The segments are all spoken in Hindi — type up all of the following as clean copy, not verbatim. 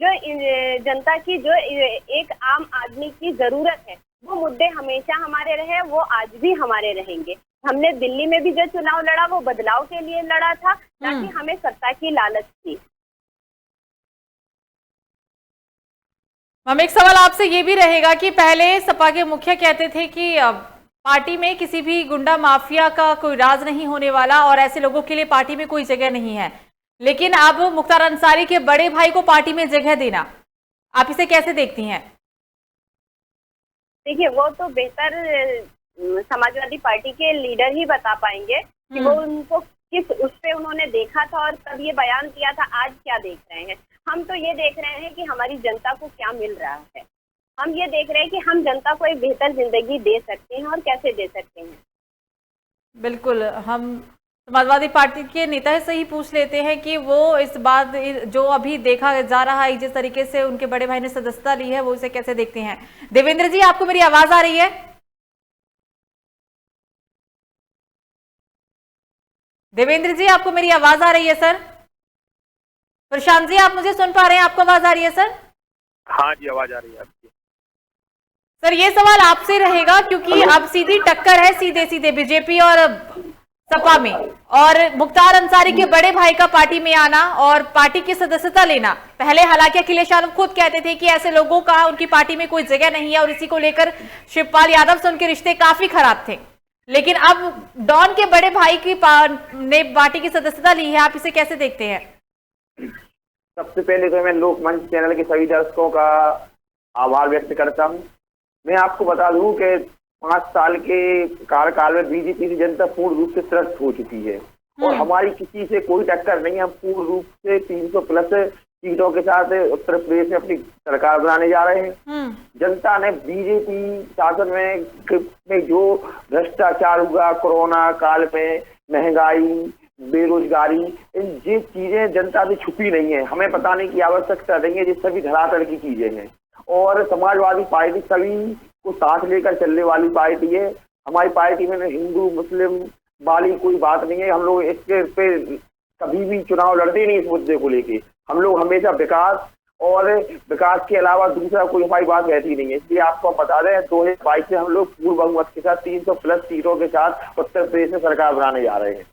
जो जनता की, जो एक आम आदमी की जरूरत है, वो मुद्दे हमेशा हमारे रहे, वो आज भी हमारे रहेंगे। हमने दिल्ली में भी जो चुनाव लड़ा वो बदलाव के लिए लड़ा था, ना कि हमें सत्ता की लालच थी। हम एक सवाल आपसे ये भी रहेगा कि पहले सपा के मुखिया कहते थे कि पार्टी में किसी भी गुंडा माफिया का कोई राज नहीं होने वाला और ऐसे लोगों के लिए पार्टी में कोई जगह नहीं है, लेकिन अब मुख्तार अंसारी के बड़े भाई को पार्टी में जगह देना, आप इसे कैसे देखती हैं? देखिए, वो तो बेहतर समाजवादी पार्टी के लीडर ही बता पाएंगे कि वो उनको किस उस पे उन्होंने देखा था और कब ये बयान किया था, आज क्या देख रहे हैं। हम तो ये देख रहे हैं कि हमारी जनता को क्या मिल रहा है। हम ये देख रहे हैं कि हम जनता को एक बेहतर जिंदगी दे सकते हैं और कैसे दे सकते हैं। बिल्कुल, हम समाजवादी पार्टी के नेता से ही पूछ लेते हैं कि वो इस बात जो अभी देखा जा रहा है, जिस तरीके से उनके बड़े भाई ने सदस्यता ली है, वो इसे कैसे देखते हैं। देवेंद्र जी, आपको मेरी आवाज आ रही है? देवेंद्र जी, आपको मेरी आवाज आ रही है सर? प्रशांत जी, आप मुझे सुन पा रहे हैं? आपको आवाज आ रही है सर? हाँ जी, आवाज आ रही है आपकी। सर, ये सवाल आपसे रहेगा क्योंकि अब सीधी टक्कर है, सीधे सीधे बीजेपी और सपा में, और मुख्तार अंसारी के बड़े भाई का पार्टी में आना और पार्टी की सदस्यता लेना। पहले हालांकि अखिलेश यादव खुद कहते थे कि ऐसे लोगों का उनकी पार्टी में कोई जगह नहीं है और इसी को लेकर शिवपाल यादव से उनके रिश्ते काफी खराब थे, लेकिन अब डॉन के बड़े भाई की ने पार्टी की सदस्यता ली है, आप इसे कैसे देखते हैं? सबसे पहले तो मैं लोकमंच चैनल के सभी दर्शकों का आभार व्यक्त करता हूँ। मैं आपको बता दूं कि 5 साल के कार्यकाल में बीजेपी की जनता पूर्ण रूप से त्रस्त हो चुकी है और हमारी किसी से कोई टक्कर नहीं है। हम पूर्ण रूप से 300 प्लस सीटों के साथ उत्तर प्रदेश में अपनी सरकार बनाने जा रहे हैं। जनता ने बीजेपी शासन में जो भ्रष्टाचार हुआ, कोरोना काल में महंगाई, बेरोजगारी, इन ये चीजें जनता से छुपी नहीं है। हमें बताने की आवश्यकता नहीं है, ये सभी धरातल की चीजें हैं। और समाजवादी पार्टी सभी को साथ लेकर चलने वाली पार्टी है। हमारी पार्टी में हिंदू मुस्लिम वाली कोई बात नहीं है। हम लोग इसके पे कभी भी चुनाव लड़ते नहीं इस मुद्दे को लेके। हम लोग हमेशा विकास और विकास के अलावा दूसरा कोई हमारी बात रहती नहीं है। इसलिए आपको बता दें, 2022 से हम लोग पूर्ण बहुमत के साथ 300 प्लस सीटों के साथ उत्तर प्रदेश में सरकार बनाने जा रहे हैं।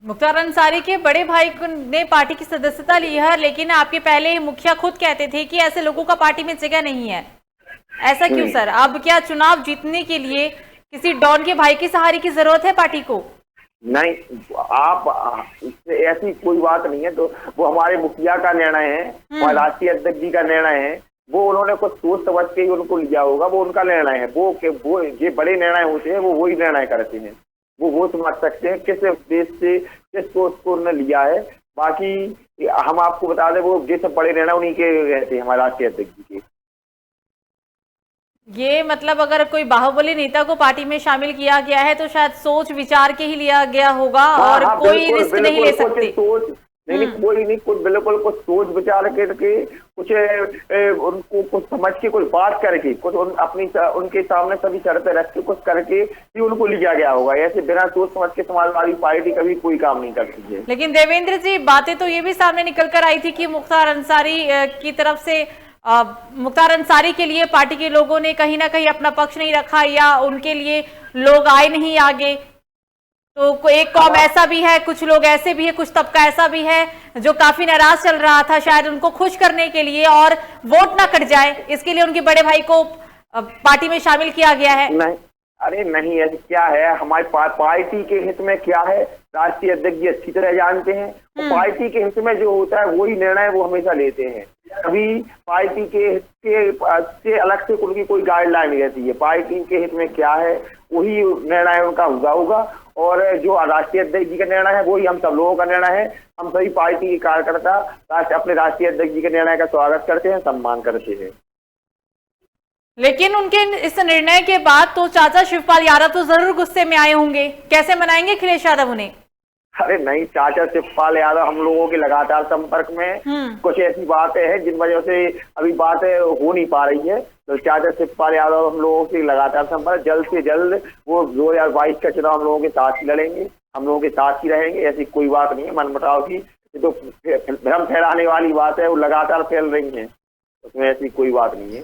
मुख्तार अंसारी के बड़े भाई ने पार्टी की सदस्यता ली है, लेकिन आपके पहले मुखिया खुद कहते थे कि ऐसे लोगों का पार्टी में जगह नहीं है। ऐसा क्यों सर? अब क्या चुनाव जीतने के लिए किसी डॉन के भाई की सहारे की जरूरत है पार्टी को? नहीं, आप ऐसी कोई बात नहीं है। तो वो हमारे मुखिया का निर्णय है और राष्ट्रीय अध्यक्ष जी का निर्णय है। वो उन्होंने कुछ सोच समझ के ही उनको लिया होगा, वो उनका निर्णय है। वो ये बड़े निर्णय होते हैं, वो वही निर्णय करते हैं। वो समझ सकते हैं किस उद्देश्य से किसको उसको उन्होंने लिया है। बाकी हम आपको बता दें, वो ये सब बड़े निर्णय उन्हीं के रहते हैं, हमारे राष्ट्रीय अध्यक्ष जी के। ये मतलब अगर कोई बाहुबली नेता को पार्टी में शामिल किया गया है तो शायद सोच विचार के ही लिया गया होगा और कोई रिस्क नहीं ले सकते। नहीं, कोई नहीं, कुछ बिल्कुल कुछ सोच विचार करके, कुछ उनको कुछ समझ के, कुछ बात करके, कुछ अपनी उनके सामने सभी शर्तें रख के कुछ करके ही उनको लिया गया होगा। ऐसे बिना सोच समझ के समाजवादी पार्टी कभी कोई काम नहीं करती है। लेकिन देवेंद्र जी, बातें तो ये भी सामने निकल कर आई थी कि मुख्तार अंसारी की तरफ से मुख्तार अंसारी के लिए पार्टी के लोगों ने कहीं ना कहीं अपना पक्ष नहीं रखा या उनके लिए लोग आए नहीं आगे। तो एक कौम ऐसा भी है, कुछ लोग ऐसे भी है, कुछ तबका ऐसा भी है जो काफी नाराज चल रहा था, शायद उनको खुश करने के लिए और वोट ना कट जाए इसके लिए उनके बड़े भाई को पार्टी में शामिल किया गया है। नहीं, अरे नहीं, ऐसे क्या है, हमारी पार्टी के हित में क्या है राष्ट्रीय अध्यक्ष जी अच्छी तरह जानते हैं। पार्टी के हित में जो होता है वही निर्णय वो हमेशा लेते हैं। कभी पार्टी के हित से अलग से उनकी कोई गाइडलाइन नहीं रहती है। पार्टी के हित में क्या है वही निर्णय उनका होगा और जो राष्ट्रीय अध्यक्ष जी का निर्णय है वही हम सब लोगों का निर्णय है। हम सभी पार्टी के कार्यकर्ता अपने राष्ट्रीय अध्यक्ष जी के निर्णय का स्वागत करते हैं, सम्मान करते हैं। लेकिन उनके इस निर्णय के बाद तो चाचा शिवपाल यादव तो जरूर गुस्से में आए होंगे, कैसे मनाएंगे अखिलेश यादव उन्हें? अरे नहीं, चाचा शिवपाल यादव हम लोगों के लगातार संपर्क में, कुछ ऐसी बातें हैं जिन वजह से अभी बातें हो नहीं पा रही है। तो चाचा शिवपाल यादव हम लोगों से लगातार संपर्क, जल्द से जल्द वो 2022 का चुनाव हम लोगों के साथ ही लड़ेंगे, हम लोगों के साथ ही रहेंगे। ऐसी कोई बात नहीं है मनमुटाव की। ये तो भ्रम फैलाने वाली बात है, वो लगातार फैल रही है, उसमें ऐसी कोई बात नहीं है।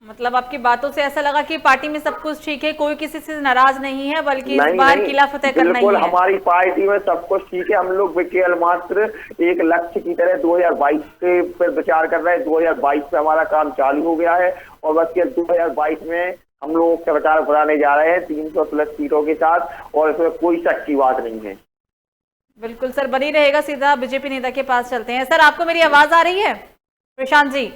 मतलब आपकी बातों से ऐसा लगा कि पार्टी में सब कुछ ठीक है, कोई किसी से नाराज नहीं है, बल्कि इस बार किला फतेह करना ही है। हमारी पार्टी में सब कुछ ठीक है। हम लोग केवल मात्र एक लक्ष्य की तरह 2022 के पर विचार कर रहे हैं। 2022 पे हमारा काम चालू हो गया है और बस ये 2022 में हम लोग सरकार बनाने जा रहे हैं 300 प्लस सीटों के साथ, और इसमें कोई शक की बात नहीं है। बिल्कुल सर, बनी रहेगा। सीधा बीजेपी नेता के पास चलते हैं। सर, आपको मेरी आवाज आ रही है? प्रशांत जी,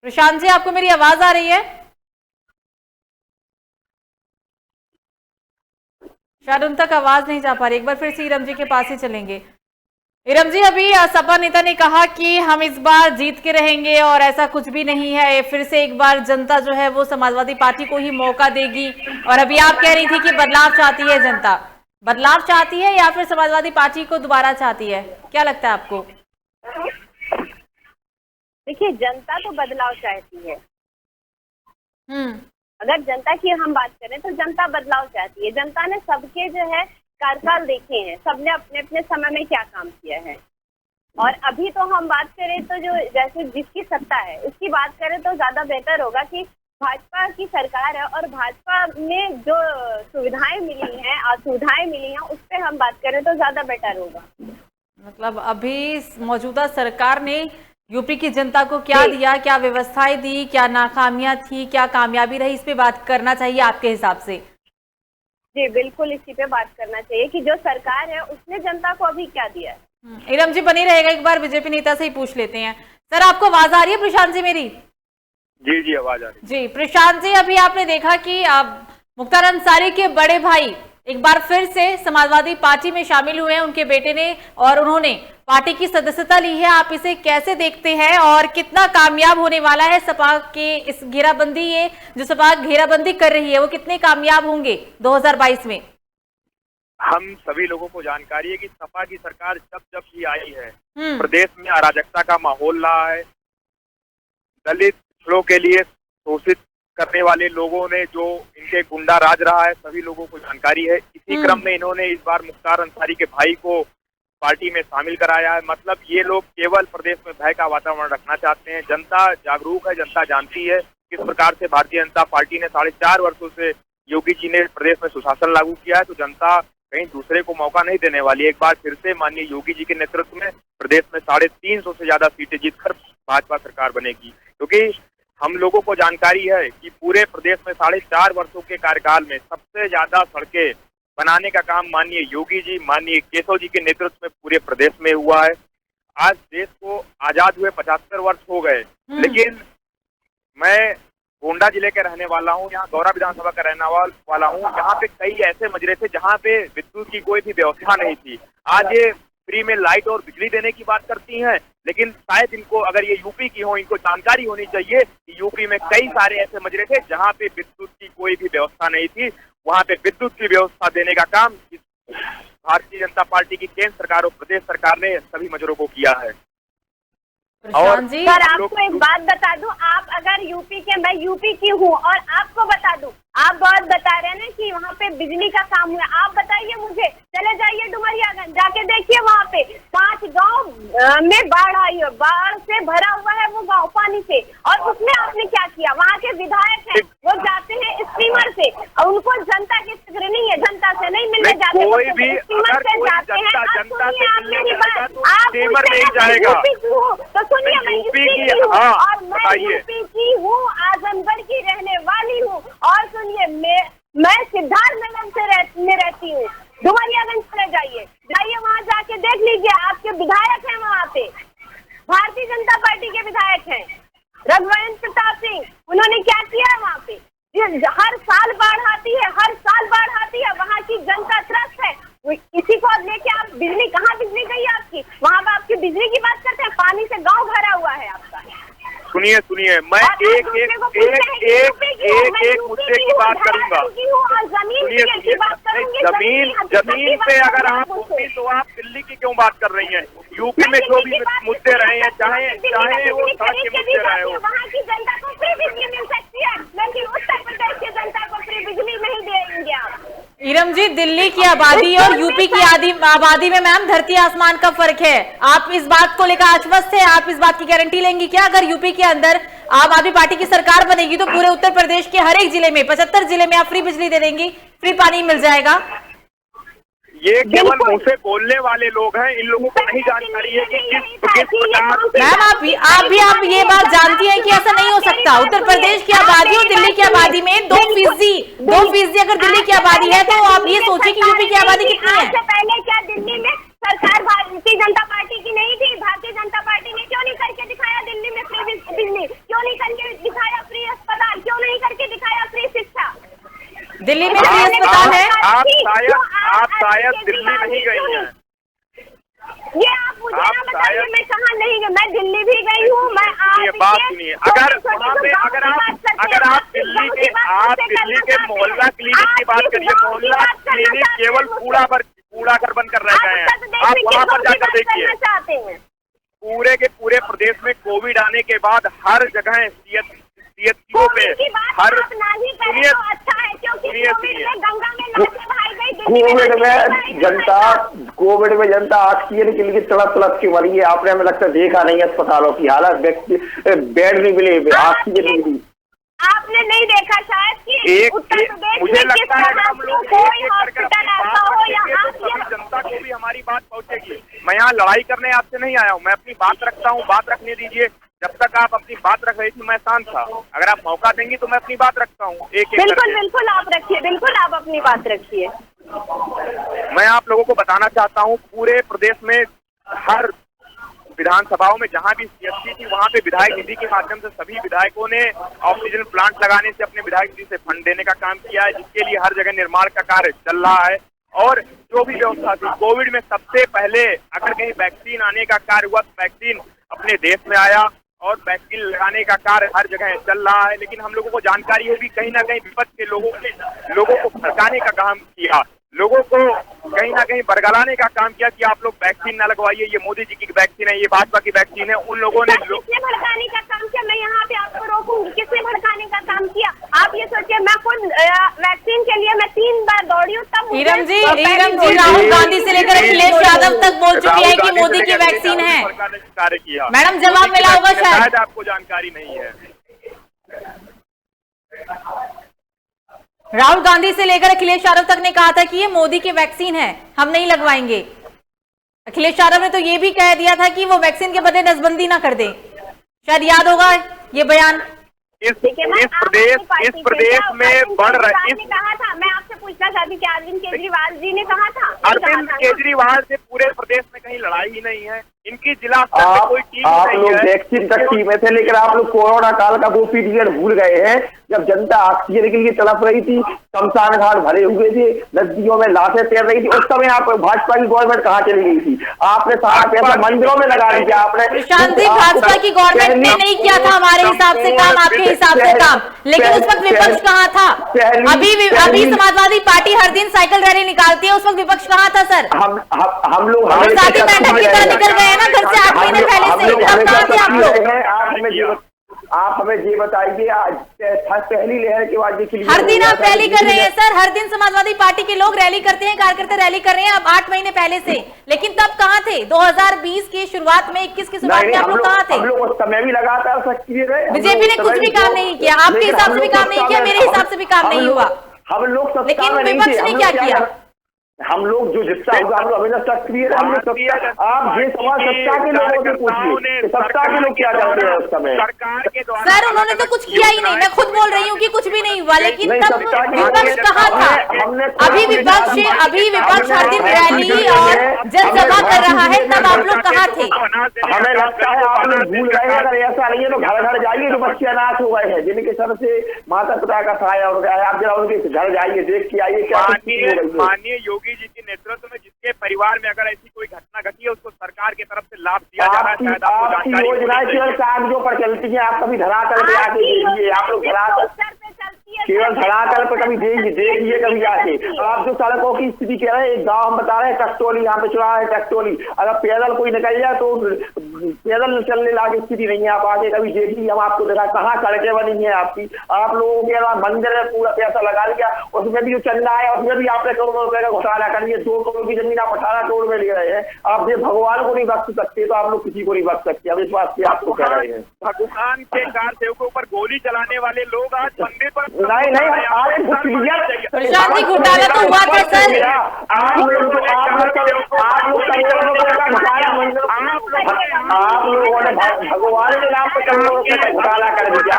प्रशांत जी, आपको मेरी आवाज आ रही है? शायद उन तक आवाज नहीं जा पा रही। एक बार फिर से इरम जी के पास ही चलेंगे। इरम जी, अभी सपा नेता ने कहा कि हम इस बार जीत के रहेंगे और ऐसा कुछ भी नहीं है, फिर से एक बार जनता जो है वो समाजवादी पार्टी को ही मौका देगी। और अभी आप कह रही थी कि बदलाव चाहती है जनता, बदलाव चाहती है या फिर समाजवादी पार्टी को दोबारा चाहती है? क्या लगता है आपको? देखिए, जनता तो बदलाव चाहती है। अगर जनता की हम बात करें तो जनता बदलाव चाहती है। जनता ने सबके जो है कार्यकाल देखे हैं, सबने अपने अपने समय में क्या काम किया है। और अभी तो हम बात करें तो जो जैसे जिसकी सत्ता है उसकी बात करें तो ज्यादा बेहतर होगा कि भाजपा की सरकार है और भाजपा में जो सुविधाएं मिली हैं, असुविधाएं मिली हैं, उस पर हम बात करें तो ज्यादा बेटर होगा। मतलब अभी मौजूदा सरकार ने यूपी की जनता को क्या दिया, क्या व्यवस्थाएं दी, क्या नाकामियां थी, क्या कामयाबी रही, इस पे बात करना चाहिए आपके हिसाब से? जी बिल्कुल, इसी पे बात करना चाहिए कि जो सरकार है उसने जनता को अभी क्या दिया है। इरम जी, बनी रहेगा, एक बार बीजेपी नेता से ही पूछ लेते हैं। सर, आपको आवाज आ रही है प्रशांत जी मेरी? जी जी, आवाज आ रही है। जी प्रशांत जी, अभी आपने देखा कि मुख्तार अंसारी के बड़े भाई एक बार फिर से समाजवादी पार्टी में शामिल हुए हैं, उनके बेटे ने, और उन्होंने पार्टी की सदस्यता ली है। आप इसे कैसे देखते हैं और कितना कामयाब होने वाला है सपा के इस घेराबंदी, ये जो सपा घेराबंदी कर रही है वो कितने कामयाब होंगे 2022 में? हम सभी लोगों को जानकारी है कि सपा की सरकार जब भी आई है प्रदेश में अराजकता का माहौल रहा है। दलित पिछड़ों के लिए शोषित करने वाले लोगों ने जो इनके गुंडा राज रहा है, सभी लोगों को जानकारी है। इसी क्रम में इन्होंने इस बार मुख्तार अंसारी के भाई को पार्टी में शामिल कराया है। मतलब ये लोग केवल प्रदेश में भय का वातावरण रखना चाहते हैं। जनता जागरूक है, जनता जानती है किस प्रकार से भारतीय जनता पार्टी ने 4.5 वर्षों से योगी जी ने प्रदेश में सुशासन लागू किया है, तो जनता कहीं दूसरे को मौका नहीं देने वाली। एक बार फिर से माननीय योगी जी के नेतृत्व में प्रदेश में 350 से ज्यादा सीटें जीतकर भाजपा सरकार बनेगी, क्योंकि हम लोगों को जानकारी है कि पूरे प्रदेश में 4.5 वर्षों के कार्यकाल में सबसे ज्यादा सड़कें बनाने का काम माननीय योगी जी, माननीय केशव जी के नेतृत्व में पूरे प्रदेश में हुआ है। आज देश को आजाद हुए 75 वर्ष हो गए, लेकिन मैं गोंडा जिले के रहने वाला हूँ, यहाँ गौरा विधानसभा का रहने वाला हूँ। यहाँ पे कई ऐसे मजरे थे जहाँ पे विद्युत की कोई भी व्यवस्था नहीं थी। आज ये फ्री में लाइट और बिजली देने की बात करती हैं, लेकिन शायद इनको, अगर ये यूपी की हो, इनको जानकारी होनी चाहिए कि यूपी में कई सारे ऐसे मजरे थे जहाँ पे विद्युत की कोई भी व्यवस्था नहीं थी। वहाँ पे विद्युत की व्यवस्था देने का काम भारतीय जनता पार्टी की केंद्र सरकार और प्रदेश सरकार ने सभी मजरों को किया है। और सर, आपको एक बात बता दूं, आप अगर यूपी के, मैं यूपी की हूं और आपको बता दूं, आप बहुत बता रहे हैं ना कि वहाँ पे बिजली का काम हुआ। आप बताइए मुझे, चले जाइए डुमरियागंज, जाके देखिए वहाँ पे 5 गांव में बाढ़ आई है, बाढ़ से भरा हुआ है वो गांव पानी से। और उसमें आपने क्या किया? वहाँ के विधायक हैं, वो जाते हैं स्टीमर से और उनको जनता की फिक्र नहीं है, जनता से नहीं मिलने जाते, कोई भी स्टीमर से जाते हैं। जनता से आप मेरी बात, आप स्टीमर नहीं जाएगा। तो सुनिए, मैं यूपी की हूँ और मैं यूपी की हूँ, आजमगढ़ की रहने वाली हूँ। और सुनिए, मैं सिद्धार्थ नगर में रहती हूँ। डुमरियागंज चले जाइए, वहाँ जाके देख लीजिए, आपके विधायक हैं वहाँ पे, भारतीय जनता पार्टी के विधायक हैं, रघुवंश प्रताप सिंह। उन्होंने क्या किया है वहाँ पे? हर साल बाढ़ आती है, हर साल बाढ़ आती है, वहाँ की जनता त्रस्त है। इसी को लेके आप बिजली, कहाँ बिजली गई है आपकी? वहाँ पे आपकी बिजली की बात करते हैं, पानी से गांव भरा हुआ है आपका। सुनिए, मैं एक मुद्दे की बात करूंगा। जमीन पे अगर आप होती तो आप दिल्ली की क्यों बात कर रही हैं? यूपी में जो भी मुद्दे रहे हैं, चाहे वो सड़क के मुद्दे रहे हो, वहाँ की जनता को फ्री बिजली मिल सकती है, लेकिन उत्तर प्रदेश की जनता को फ्री बिजली नहीं देंगे आप। इरम जी, दिल्ली की आबादी और यूपी की आबादी में मैम धरती आसमान का फर्क है। आप इस बात को लेकर आश्वस्त है? आप इस बात की गारंटी लेंगी क्या अगर यूपी के अंदर आम आदमी पार्टी की सरकार बनेगी तो पूरे उत्तर प्रदेश के हर एक जिले में 75 जिले में आप फ्री बिजली दे देंगी, फ्री पानी मिल जाएगा? ये केवल मुंह से बोलने वाले लोग हैं, इन लोगों को नहीं जानकारी है कि किस प्रकार। मैम आप ये बात जानती हैं कि ऐसा नहीं हो सकता। उत्तर प्रदेश की आबादी और दिल्ली की आबादी में 2% अगर दिल्ली की आबादी है तो आप ये सोचिए कि यूपी की आबादी कितनी है। पहले क्या दिल्ली में सरकार भारतीय जनता पार्टी की नहीं थी? भारतीय जनता पार्टी ने क्यों नहीं करके दिखाया दिल्ली में फ्री बिजली? क्यों नहीं करके दिखाया फ्री अस्पताल? क्यों नहीं करके दिखाया फ्री शिक्षा? दिल्ली में फ्री अस्पताल है। आप शायद दिल्ली नहीं गई हैं। ये आप मुझे ना बताइए, मैं कहाँ नहीं गई? मैं दिल्ली भी गई हूँ। मैं ये बात सुनिए, अगर वहाँ पे अगर आप दिल्ली के मोहल्ला क्लिनिक की बात करिए, मोहल्ला क्लिनिक केवल कूड़ा घर बनकर रह गए हैं। आप वहाँ पर जाकर देखिए, पूरे के पूरे प्रदेश में कोविड आने के बाद हर जगह सीएचसीओ पे हर कोविड में जनता ऑक्सीजन के लिए तड़प के मरी है। आपने हमें लगता है देखा नहीं अस्पतालों की हालत, बेड नहीं मिले, ऑक्सीजन नहीं मिली। आपने नहीं देखा शायद कि उत्तर प्रदेश मुझे में किस लगता है तरह हम लोग कोई हॉस्पिटल ऐसा हो या आप जनता को भी हमारी बात पहुंचेगी। मैं यहाँ लड़ाई करने आपसे नहीं आया हूँ, मैं अपनी बात रखता हूँ, बात रखने दीजिए। जब तक आप अपनी बात रख रही थी मैं शांत था, अगर आप मौका देंगी तो मैं अपनी बात रखता हूँ। बिल्कुल आप रखिए, बिल्कुल आप अपनी बात रखिए। मैं आप लोगों को बताना चाहता हूँ, पूरे प्रदेश में हर विधानसभाओं में जहां भी सीएचसी थी वहां पे विधायक निधि के माध्यम से सभी विधायकों ने ऑक्सीजन प्लांट लगाने से अपने विधायक निधि से फंड देने का काम किया है, जिसके लिए हर जगह निर्माण का कार्य चल रहा है। और जो भी व्यवस्था थी कोविड में, सबसे पहले अगर कहीं वैक्सीन आने का कार्य हुआ तो वैक्सीन अपने देश में आया और वैक्सीन लगाने का कार्य हर जगह चल रहा है। लेकिन हम लोगों को जानकारी है भी कहीं ना कहीं विपक्ष के लोगों को भड़काने का काम किया, लोगों को कहीं ना कहीं बरगलाने का काम किया कि आप लोग वैक्सीन न लगवाइए, ये मोदी जी की वैक्सीन है, ये भाजपा की वैक्सीन है। उन लोगों ने किसने भड़काने का काम किया? मैं यहाँ पे आपको रोकूंगी, किसने भड़काने का काम किया? आप ये सोचिए, मैं खुद वैक्सीन के लिए मैं 3 बार दौड़ी हूँ तब। इरम जी राहुल गांधी से लेकर अखिलेश यादव तक बोल चुके हैं कि मोदी की वैक्सीन है। कार्य किया, मैडम जवाब मिला होगा शायद आपको जानकारी नहीं है। राहुल गांधी से लेकर अखिलेश यादव तक ने कहा था कि ये मोदी की वैक्सीन है, हम नहीं लगवाएंगे। अखिलेश यादव ने तो ये भी कह दिया था कि वो वैक्सीन के बदले नसबंदी ना कर दे, शायद याद होगा ये बयान। इस प्रदेश में बढ़ रही, कहा था, मैं आपसे पूछना चाहती कि अरविंद केजरीवाल जी ने कहा था। अरविंद केजरीवाल से पूरे प्रदेश में कहीं लड़ाई ही नहीं है, इनकी जिला स्तर पर कोई टीम नहीं है। आप लोग वैक्सीन तक टीम में थे, लेकिन आप लोग कोरोना काल का वो पीरियड भूल गए हैं जब जनता ऑक्सीजन के लिए तड़प रही थी, शमशान घाट भरे हुए थे, नदियों में लाशें तैर रही थी। उस समय आप भाजपा की गवर्नमेंट कहाँ चली गई थी? आपने सारा पैसा मंदिरों में लगा दिया। आपने प्रशांत भाजपा की गवर्नमेंट ने नहीं किया था हमारे हिसाब से काम, आपके हिसाब से काम, लेकिन उस वक्त विपक्ष कहाँ था? अभी समाजवादी पार्टी हर दिन साइकिल रैली निकालती है, उस वक्त विपक्ष कहाँ था सर? हम लोग बैठक की तरह निकल गए हैं ना घर से 8 महीने पहले से, तब कहाँ थे आप लोग? आप हमें ये बताइए, आज पहली लहर के बाद हर दिन आप रैली कर रहे हैं सर, हर दिन समाजवादी पार्टी के लोग रैली करते हैं, कार्यकर्ता रैली कर रहे हैं अब 8 महीने पहले से, लेकिन तब कहाँ थे? 2020 की शुरुआत में, 21 की शुरुआत में आप लोग कहाँ थे? हम लोग उस समय भी लगातार सक्रिय रहे। बीजेपी ने कुछ भी काम नहीं किया, आपके हिसाब से भी काम नहीं किया, मेरे हिसाब से भी काम नहीं हुआ। हम लोग लेकिन विपक्ष ने क्या किया? हम लोग जो जितना होगा हम लोग हमेशा सक्रिय रहे। आप ये सवाल सत्ता के लोगों से पूछिए, सत्ता के लोग क्या करते हैं उस समय? सरकार के द्वारा सर उन्होंने तो कुछ किया ही नहीं, मैं खुद बोल रही हूँ कि कुछ भी नहीं हुआ, लेकिन तब विपक्ष कहाँ था? अभी विपक्ष हर दिन रैली और जनसभा कर रहा है, तब आप लोग कहाँ थे? हमें लगता है आप लोग भूल गए। अगर ऐसा नहीं है तो घर घर जाइए, तो बच्चे अनाथ हो गए हैं जिनके सर से माता पिता का सहारा उड़ गया है। आप जरा उनके घर जाइए, देख के आइए क्या माननीय योगी जी के नेतृत्व में जिसके परिवार में अगर ऐसी कोई घटना घटी है उसको सरकार की तरफ से लाभ दिया जा रहा है। शायद आपको जानकारी योजनाएं केवल कागजों पर चलती है, आप कभी धरातल पे आके देखिए। आप लोग धरातल केवल धड़ाकल पर कभी देखिए कभी जाके। आप जो सड़कों की स्थिति कह रहे हैं, एक गाँव हम बता रहे हैं टकटोली, यहाँ पे चुरा है टकटोली, अगर पैदल कोई निकल जाए तो पैदल चलने लायक स्थिति नहीं है। आप आगे कभी देखिए, हम आपको देखा कहाँ सड़कें बनी है आपकी। आप लोगों के मंदिर में पूरा पैसा लगा लिया, उसमें भी जो चंदा है उसमें भी आपने करोड़ों रुपए का घोटाला कर लिया। 2 करोड़ की जमीन आप 18 करोड़ में ले रहे हैं। आप ये भगवान को नहीं बख्श सकते तो आप लोग किसी को नहीं बख्श सकते। अब इस बात से आपको कह रहे हैं भगवान के कार सेवकों पर गोली चलाने वाले लोग आज मंदिर पर नहीं प्रशांत जी, घोटाला तो हुआ था सर। आप लोगों ने भगवान के नाम पर करोड़ों रुपए का घोटाला कर दिया।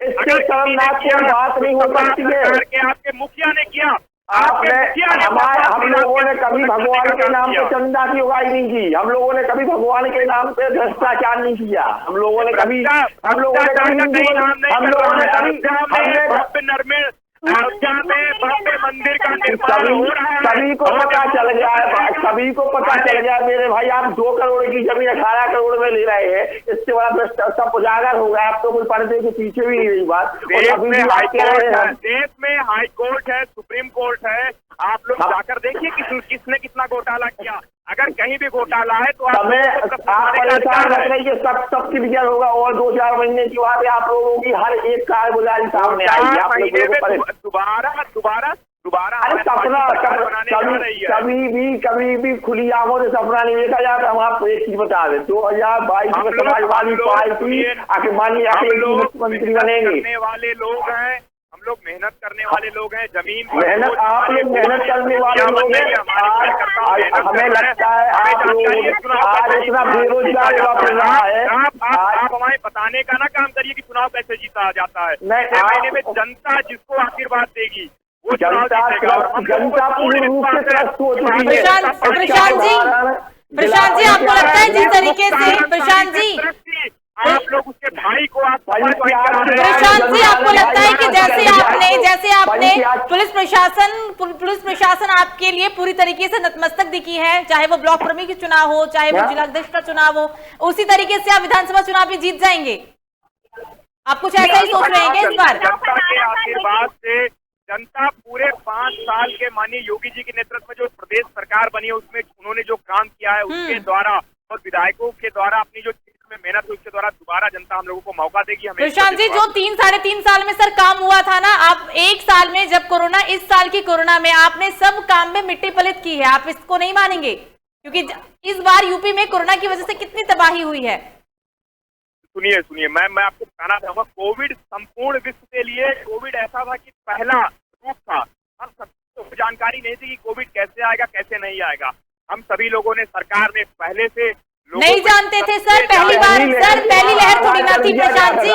इससे शर्मनाक कोई बात नहीं हो सकती है। आपके मुखिया ने किया, हम लोगों ने कभी भगवान के नाम पे चंदा की उगाई नहीं की। हम लोगों ने कभी भगवान के नाम पे भ्रष्टाचार नहीं किया। हम लोगों ने कभी मंदिर का निर्माण हो रहा है। सभी को पता चल गया है, सभी को पता चल गया मेरे भाई। आप 2 करोड़ की जमीन 18 करोड़ में ले रहे हैं, इससे बड़ा भ्रष्टाचार सब उजागर हो गया। आप तो कोई पर्दे के पीछे भी नहीं रही बात। देश में हाई कोर्ट है, सुप्रीम कोर्ट है, आप लोग जाकर देखिए किसने कितना घोटाला किया। अगर कहीं भी घोटाला है तो आप परेशान रख रही है, सब क्लियर होगा। और 2-4 महीने की बात है, आप लोगों की हर एक कारगुजारी सामने आएगी। दोबारा अरे सपना कभी भी खुली आंखों से सपना नहीं देखा जाता। हम आपको एक चीज बता दें, 2022 में समाजवादी पार्टी मानिए मुख्यमंत्री बनेंगे वाले लोग हैं। हम लोग मेहनत करने वाले लोग हैं, जमीन मेहनत आप लोग मेहनत करने वाले लोग हैं। हमें लगता है आप लोग आज इतना बेरोजगार फिर रहा है। आप हमें बताने का ना काम करिए कि चुनाव कैसे जीता जाता है। महीने में जनता जिसको आशीर्वाद देगी वो जनता पूर्ण रूप से त्रस्त हो चुकी है। प्रशांत जी, आपको लगता है जिस तरीके से प्रशांत जी आप लोग उसके भाई को प्रशांत जी, आपको लगता है कि जैसे आपने पुलिस प्रशासन आपके लिए पूरी तरीके से नतमस्तक दिखी है, चाहे वो ब्लॉक प्रमुख का चुनाव हो, चाहे वो जिलाध्यक्ष का चुनाव हो, उसी तरीके से आप विधानसभा चुनाव भी जीत जाएंगे? आप कुछ ऐसा ही सोच रहे हैं इस बार? जनता के आशीर्वाद से जनता पूरे 5 साल के माननीय योगी जी के नेतृत्व में जो प्रदेश सरकार बनी है उसमें उन्होंने जो काम किया है उसके द्वारा और विधायकों के द्वारा अपनी जो में मेहनत उसके द्वारा दोबारा जनता हम लोगों को मौका देगी। प्रशांत जी, जो 3-3.5 साल में सर काम हुआ था ना, आप 1 साल में जब कोरोना, इस साल की कोरोना में आपने सब काम में मिट्टी पलित की है। आप इसको नहीं मानेंगे क्योंकि इस बार यूपी में कोरोना की वजह से कितनी तबाही हुई है। सुनिए मैं आपको बताना चाहूंगा, कोविड संपूर्ण विश्व के लिए कोविड ऐसा था कि पहला रूप था। हम सबको जानकारी नहीं थी कि कोविड कैसे आएगा कैसे नहीं आएगा। हम सभी लोगों ने सरकार में पहले से नहीं जानते थे सर, पहली बार सर, पहली लहर थोड़ी ना थी प्रशांत जी।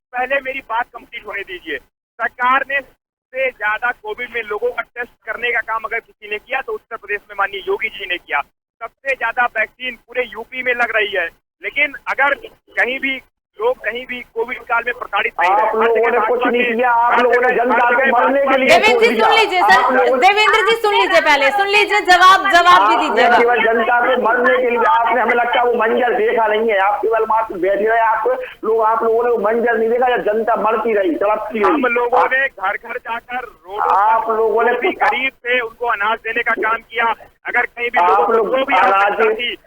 पहले मेरी बात कंप्लीट होने दीजिए। सरकार ने से ज्यादा कोविड में लोगों का टेस्ट करने का काम अगर किसी ने किया तो उत्तर प्रदेश में माननीय योगी जी ने किया। सबसे ज्यादा वैक्सीन पूरे यूपी में लग रही है, लेकिन अगर कहीं भी लोग कहीं भी कोविड काल में प्रताड़ित नहीं आप लोगों ने कुछ नहीं किया। आप लोगों ने जनता के मरने के लिए देवेंद्र जी सुन लीजिए सर, देवेंद्र जी सुन लीजिए, पहले सुन लीजिए, जवाब भी दीजिए। केवल जनता के मरने के लिए आपने, हमें लगता है वो मंजर देखा नहीं है। आप केवल मात्र बैठे रहे, आप लोगों ने वो मंजर नहीं देखा, जनता मरती रही, तड़पती रही। हम लोगों ने घर घर जाकर रोड आप लोगों ने गरीब थे उनको अनाज देने का काम किया। अगर कहीं भी आप लोग अनाज,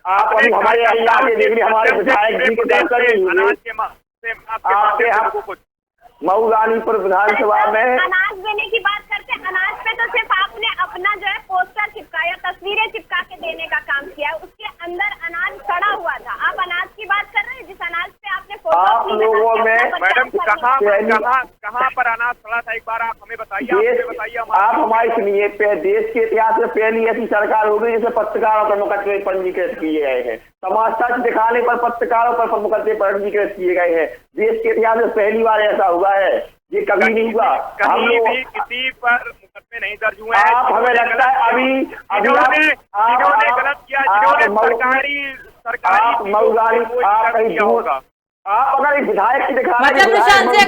आप अभी हमारे इलाके देख लीजिए, हमारे विधायक जी के अनाज के आपके मऊरानीपुर विधानसभा में अनाज देने की बात करते हैं। अनाज पे तो सिर्फ आपने अपना जो है पोस्टर चिपकाया, तस्वीरें चिपका के देने का काम किया, उसके अंदर अनाज सड़ा हुआ था। आप अनाज की बात कर रहे हैं जिस अनाज पे आपने आप लोगों में मैडम कहाँ पर अनाज सड़ा था, एक बार आप हमें बताइए। आप हमारी सुनिए, देश के इतिहास में पहली ऐसी सरकार होगी जिसे पत्रकारों पर मुकदमे पंजीकृत किए गए हैं। समाज सच दिखाने पर पत्रकारों पर मुकदमे पंजीकृत किए गए हैं। देश के इतिहास में पहली बार ऐसा हुआ है, ये कभी नहीं हुआ। कहीं भी किसी पर मुकदमे नहीं दर्ज हुए हैं। आप हमें लगता है अभी गलत किया, सरकारी होगा। आप अगर एक विधायक की दिखा मतलब प्रशांत जी,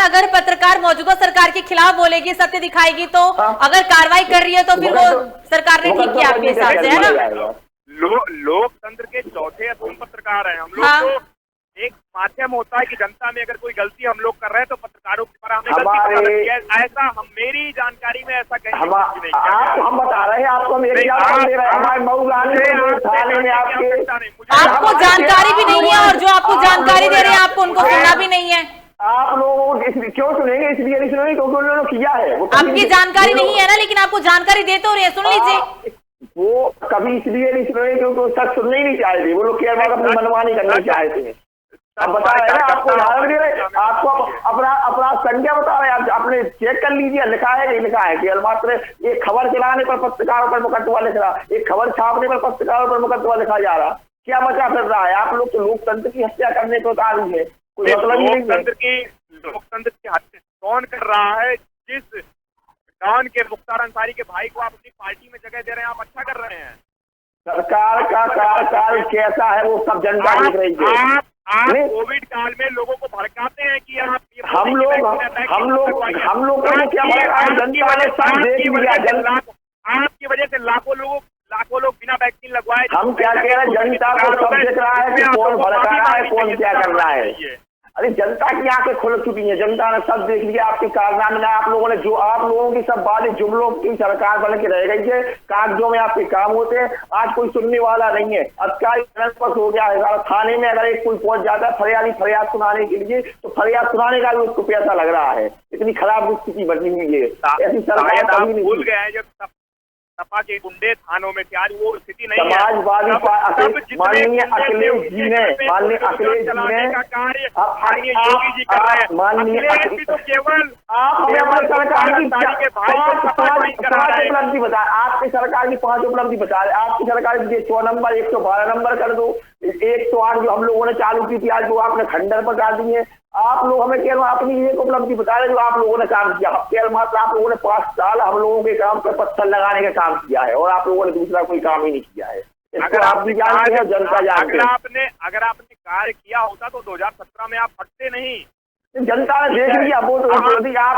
अगर पत्रकार मौजूदा सरकार के खिलाफ बोलेगी, सत्य दिखाएगी तो अगर कार्रवाई कर रही है तो फिर वो सरकार ने ठीक किया आपके हिसाब से, है ना? लोकतंत्र के चौथे अथम पत्रकार हैं हम लोग। तो एक माध्यम होता है कि जनता में अगर कोई गलती हम लोग कर रहे हैं तो पत्रकारों की तरह हमें गलती पता लगती है। ऐसा हम मेरी जानकारी में ऐसा कहीं हम बता रहे हैं आपको, मेरी थाने में आपको जानकारी भी नहीं है और जो आपको जानकारी दे रहे हैं आपको उनको सुनना भी नहीं है। आप लोग क्यों सुनेंगे? इसलिए नहीं सुनेंगे क्योंकि उन्होंने किया है। आपकी जानकारी नहीं है ना, लेकिन आपको जानकारी देते हो रहे हैं, सुन लीजिए। वो कभी इसलिए नहीं सुनेंगे क्योंकि वो सच सुनने ही नहीं चाहते, वो लोग केवल अपनी मनमानी करना चाहते हैं। अब बता रहे हैं आपको, उदाहरण दे रहे, आपको अपना संज्ञा बता रहे हैं। आपने चेक कर लीजिए, लिखा है कि लिखा है केवल मात्र एक खबर चलाने पर पत्रकारों पर मुकदमा लिख रहा, एक खबर छापने पर पत्रकारों पर मुकदमा लिखा जा रहा। क्या मचा फिर रहा है? आप लोग तो लोकतंत्र की हत्या करने को उतारू है, कोई मतलब ही नहीं है। लोकतंत्र की हत्या कौन कर रहा है? जिस डॉन के मुख्तार अंसारी के भाई को आप अपनी पार्टी में जगह दे रहे हैं, आप अच्छा कर रहे हैं। सरकार का कार्यकाल कैसा है वो सब जनता देख रही है। आप कोविड काल में लोगों को भड़काते हैं कि आप हम लोग को क्या भड़काया? जनता ने सब देख लिया। आपकी वजह से लाखों लोग बिना वैक्सीन लगवाए। हम क्या कह रहे हैं? जनता को सब देख रहा है कि कौन भड़का रहा है, कौन क्या कर रहा है। अरे जनता की आंखें खुल चुकी हैं, जनता ने सब देख लिया आपके कारनामे। आप लोगों ने जो आप लोगों की सब बातें जुमलों की सरकार बन के रह गई है, कागजों में आपके काम होते हैं, आज कोई सुनने वाला नहीं है। अधिकारी हो गया है, थाने में अगर एक कोई पहुंच जाता है फरियाद सुनाने के लिए, तो फरियाद सुनाने का भी उसको पैसा लग रहा है। इतनी खराब स्थिति बनी हुई है। ऐसी सरकार भूल गया है जब सपा के गुंडे थानों में थे, आज वो स्थिति नहीं है। समाजवादी माननीय अखिलेश जी ने तो केवल आप हमें अपनी सरकार की उपलब्धि बताए। आपकी सरकार की 5 उपलब्धि बता रहे। आपकी सरकार की 100 नंबर 112 नंबर कर दो। 108 जो हम लोगों ने चालू की थी, आज वो आपने खंडन पर डाल दी है। आप लोग हमें केवल अपनी एक उपलब्धि बता रहे जो आप लोगों ने काम किया। केवल मात्र आप लोगों ने 5 साल हम लोगों के काम पर पत्थर लगाने का काम किया है और आप लोगों ने दूसरा कोई काम ही नहीं किया है। इसको आप भी जानते हैं, जनता जानते हैं। अगर आपने कार्य किया होता तो 2017 में आप फटते नहीं। जनता ने देख लिया वो तो, आप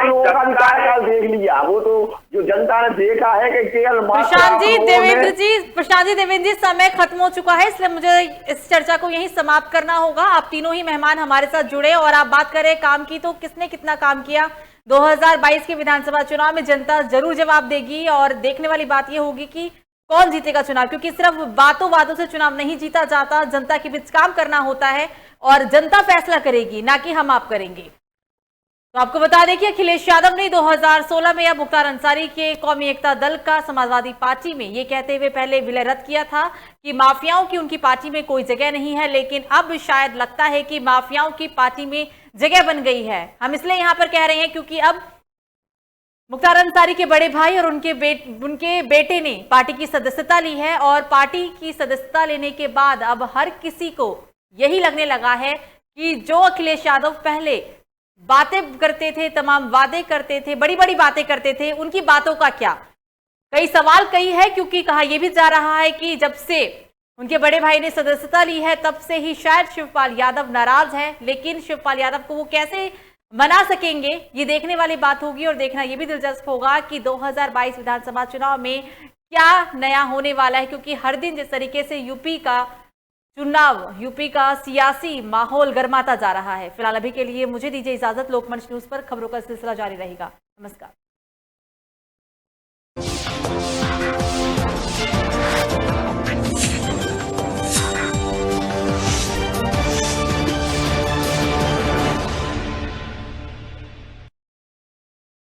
लोगों का भी कार्यकाल देख लिया वो तो, जो जनता ने देखा है कि केवल प्रशांत जी देवेंद्र जी समय खत्म हो चुका है, इसलिए मुझे इस चर्चा को यहीं समाप्त करना होगा। आप तीनों ही मेहमान हमारे साथ जुड़े और आप बात करें काम की, तो किसने कितना काम किया 2022 के विधानसभा चुनाव में जनता जरूर जवाब देगी। और देखने वाली बात यह होगी कि कौन जीतेगा चुनाव, क्योंकि सिर्फ बातों से चुनाव नहीं जीता जाता, जनता के बीच काम करना होता है और जनता फैसला करेगी, ना कि हम आप करेंगे। तो आपको बता दें कि अखिलेश यादव ने 2016 में अब मुख्तार अंसारी के कौमी एकता दल का समाजवादी पार्टी में ये कहते हुए पहले विलय रद्द किया था कि माफियाओं की उनकी पार्टी में कोई जगह नहीं है, लेकिन अब शायद लगता है कि माफियाओं की पार्टी में जगह बन गई है। हम इसलिए यहां पर कह रहे हैं क्योंकि अब मुख्तार अंसारी के बड़े भाई और उनके बेटे ने पार्टी की सदस्यता ली है और पार्टी की सदस्यता लेने के बाद अब हर किसी को यही लगने लगा है कि जो अखिलेश यादव पहले बातें करते थे, तमाम वादे करते थे, बड़ी बड़ी बातें करते थे, उनकी बातों का क्या। कई सवाल है क्योंकि कहा यह भी जा रहा है कि जब से उनके बड़े भाई ने सदस्यता ली है तब से ही शायद शिवपाल यादव नाराज है, लेकिन शिवपाल यादव को वो कैसे मना सकेंगे ये देखने वाली बात होगी। और देखना यह भी दिलचस्प होगा कि 2022 विधानसभा चुनाव में क्या नया होने वाला है, क्योंकि हर दिन जिस तरीके से यूपी का सियासी माहौल गर्माता जा रहा है। फिलहाल अभी के लिए मुझे दीजिए इजाजत। लोकमंच न्यूज पर खबरों का सिलसिला जारी रहेगा। नमस्कार।